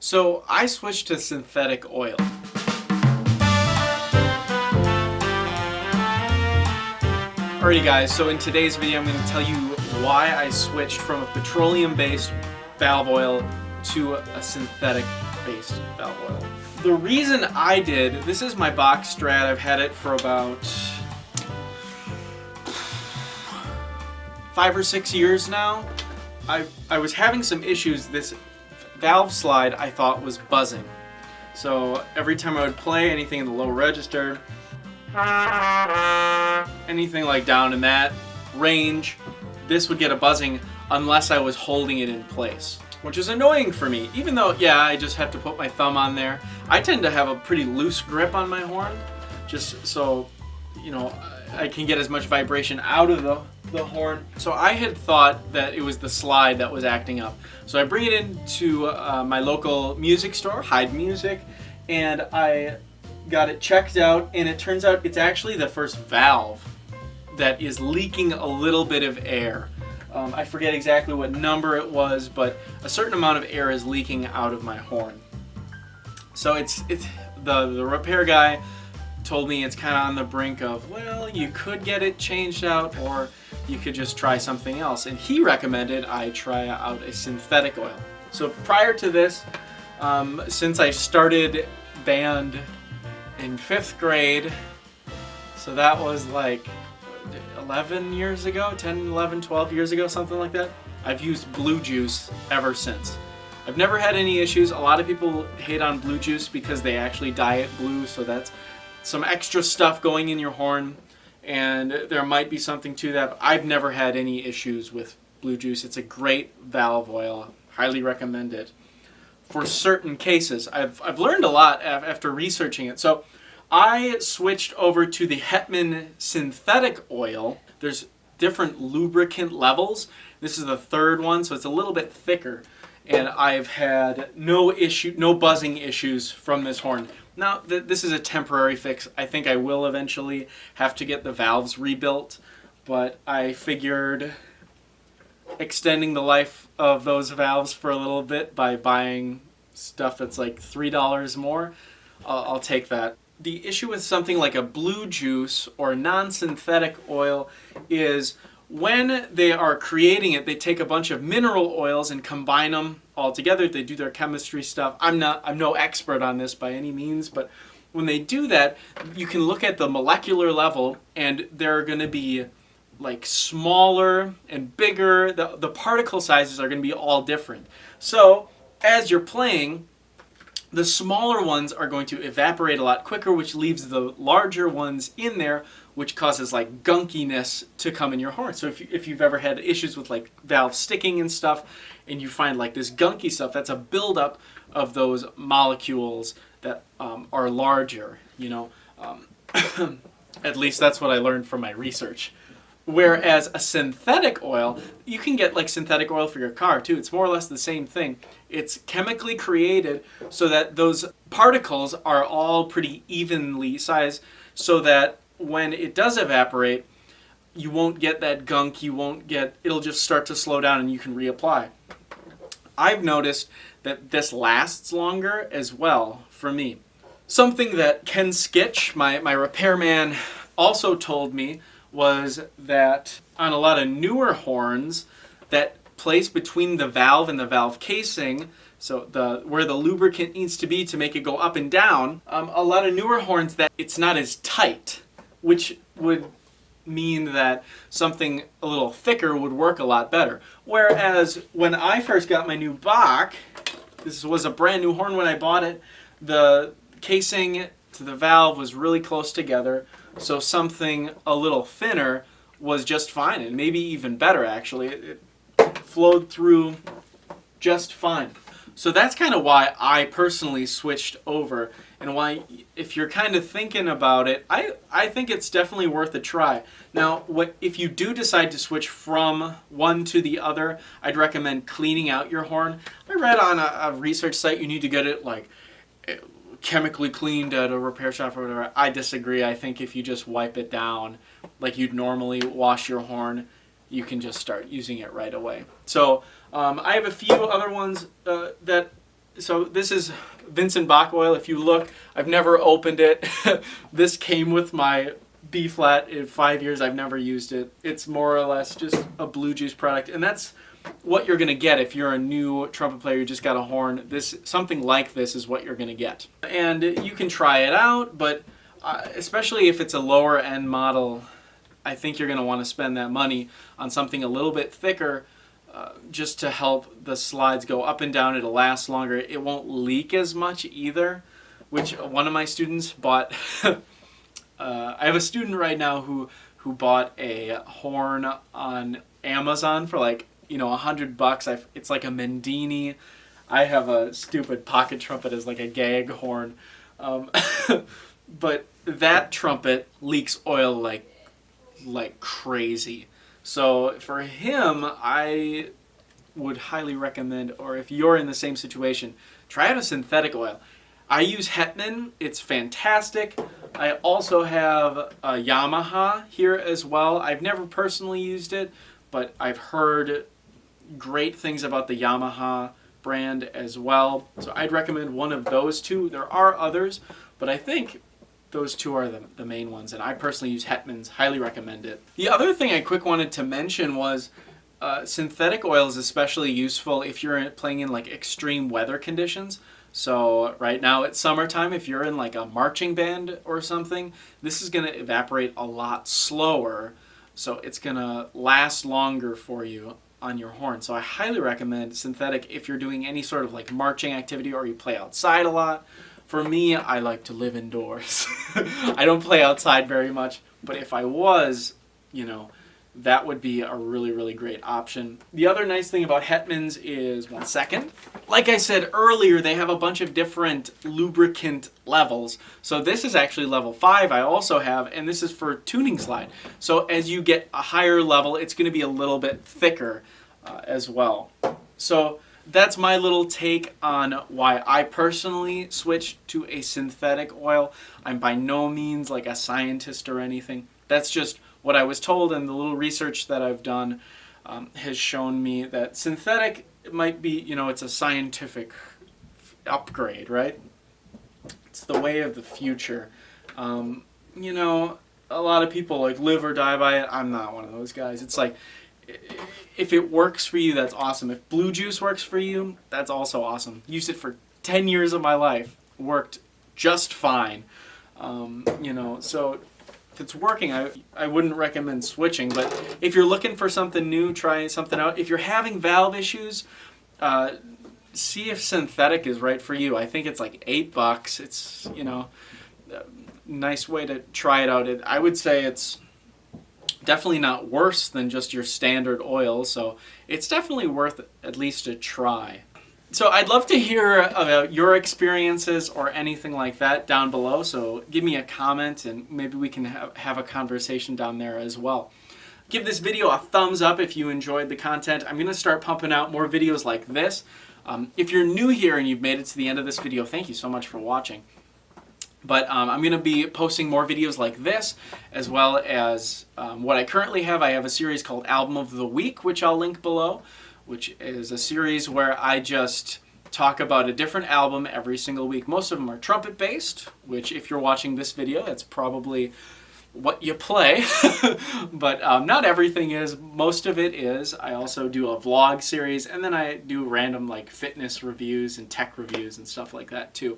So I switched to synthetic oil. Alrighty guys, so in today's video I'm going to tell you why I switched from a petroleum-based valve oil to a synthetic-based valve oil. The reason I did, this is my box Strat, I've had it for about 5 or 6 years now. I was having some issues. This valve slide I thought was buzzing. So every time I would play anything in the low register, anything like down in that range, this would get a buzzing unless I was holding it in place, which is annoying for me. Even though, yeah, I just have to put my thumb on there. I tend to have a pretty loose grip on my horn, just so, you know, I can get as much vibration out of the horn. So I had thought that it was the slide that was acting up. So I bring it into my local music store, Hyde Music, and I got it checked out, and it turns out it's actually the first valve that is leaking a little bit of air. I forget exactly what number it was, but a certain amount of air is leaking out of my horn. So it's the repair guy told me it's kind of on the brink of, well, you could get it changed out or you could just try something else. And he recommended I try out a synthetic oil. So prior to this, since I started band in 5th grade, so that was like 11 years ago, 10, 11, 12 years ago, something like that. I've used Blue Juice ever since. I've never had any issues. A lot of people hate on Blue Juice because they actually dye it blue, so that's some extra stuff going in your horn, and there might be something to that. But I've never had any issues with Blue Juice. It's a great valve oil. Highly recommend it for certain cases. I've learned a lot after researching it. So I switched over to the Hetman synthetic oil. There's different lubricant levels. This is the 3rd one, so it's a little bit thicker. And I've had no buzzing issues from this horn. Now, this is a temporary fix. I think I will eventually have to get the valves rebuilt, but I figured extending the life of those valves for a little bit by buying stuff that's like $3 more, I'll take that. The issue with something like a Blue Juice or non-synthetic oil is when they are creating it, they take a bunch of mineral oils and combine them all together. They do their chemistry stuff. I'm no expert on this by any means, but when they do that, you can look at the molecular level and they're going to be like smaller and bigger. The particle sizes are going to be all different. So as you're playing, the smaller ones are going to evaporate a lot quicker, which leaves the larger ones in there, which causes like gunkiness to come in your horn. So if you've ever had issues with like valve sticking and stuff, and you find like this gunky stuff, that's a buildup of those molecules that are larger, you know. At least that's what I learned from my research. Whereas a synthetic oil, you can get like synthetic oil for your car too. It's more or less the same thing. It's chemically created so that those particles are all pretty evenly sized, so that when it does evaporate, you won't get that gunk, it'll just start to slow down and you can reapply. I've noticed that this lasts longer as well for me. Something that Ken Skitch, my repairman, also told me was that on a lot of newer horns, that place between the valve and the valve casing, so where the lubricant needs to be to make it go up and down, a lot of newer horns that it's not as tight, which would mean that something a little thicker would work a lot better. Whereas when I first got my new Bach, this was a brand new horn when I bought it, the casing to the valve was really close together, so something a little thinner was just fine, and maybe even better actually. It flowed through just fine. So that's kind of why I personally switched over, and why, if you're kind of thinking about it, I think it's definitely worth a try. Now, if you do decide to switch from one to the other, I'd recommend cleaning out your horn. I read on a research site you need to get it like chemically cleaned at a repair shop or whatever. I disagree. I think if you just wipe it down like you'd normally wash your horn, you can just start using it right away. So I have a few other ones that So this is Vincent Bach oil. If you look, I've never opened it. This came with my B flat in 5 years. I've never used it. It's more or less just a blue juice product, and that's what you're gonna get if you're a new trumpet player. You just got a horn. Something like this is what you're gonna get, and you can try it out. But especially if it's a lower end model, I think you're gonna want to spend that money on something a little bit thicker. Just to help the slides go up and down. It'll last longer. It won't leak as much either, which one of my students bought. I have a student right now who bought a horn on Amazon for like, $100. It's like a Mendini. I have a stupid pocket trumpet as like a gag horn. But that trumpet leaks oil like crazy. So for him, I would highly recommend, or if you're in the same situation, try out a synthetic oil. I use Hetman. It's fantastic. I also have a Yamaha here as well. I've never personally used it, but I've heard great things about the Yamaha brand as well. So I'd recommend one of those two. There are others, but I think those two are the main ones, and I personally use Hetman's. Highly recommend it. The other thing I quick wanted to mention was synthetic oil is especially useful if you're playing in like extreme weather conditions. So right now it's summertime. If you're in like a marching band or something, this is going to evaporate a lot slower, so it's going to last longer for you on your horn. So I highly recommend synthetic if you're doing any sort of like marching activity or you play outside a lot. For me, I like to live indoors. I don't play outside very much, but if I was, that would be a really, really great option. The other nice thing about Hetman's is, one second, like I said earlier, they have a bunch of different lubricant levels. So this is actually level 5 I also have, and this is for tuning slide. So as you get a higher level, it's going to be a little bit thicker as well. So that's my little take on why I personally switched to a synthetic oil. I'm by no means like a scientist or anything. That's just what I was told, and the little research that I've done has shown me that synthetic might be, it's a scientific upgrade, right? It's the way of the future. A lot of people like live or die by it. I'm not one of those guys. It's like, if it works for you, that's awesome. If blue juice works for you, that's also awesome. Used it for 10 years of my life. Worked just fine. So if it's working, I wouldn't recommend switching. But if you're looking for something new, try something out. If you're having valve issues, see if synthetic is right for you. I think it's like $8. It's, a nice way to try it out. I would say it's definitely not worse than just your standard oil, so it's definitely worth at least a try. So I'd love to hear about your experiences or anything like that down below, so give me a comment and maybe we can have a conversation down there as well. Give this video a thumbs up if you enjoyed the content. I'm going to start pumping out more videos like this. If you're new here and you've made it to the end of this video, thank you so much for watching. But I'm going to be posting more videos like this, as well as what I currently have. I have a series called Album of the Week, which I'll link below, which is a series where I just talk about a different album every single week. Most of them are trumpet-based, which if you're watching this video, that's probably what you play. But not everything is. Most of it is. I also do a vlog series, and then I do random like fitness reviews and tech reviews and stuff like that too.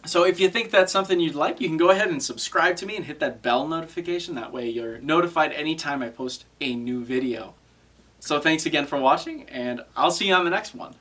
So if you think that's something you'd like, you can go ahead and subscribe to me and hit that bell notification. That way you're notified anytime I post a new video. So thanks again for watching, and I'll see you on the next one.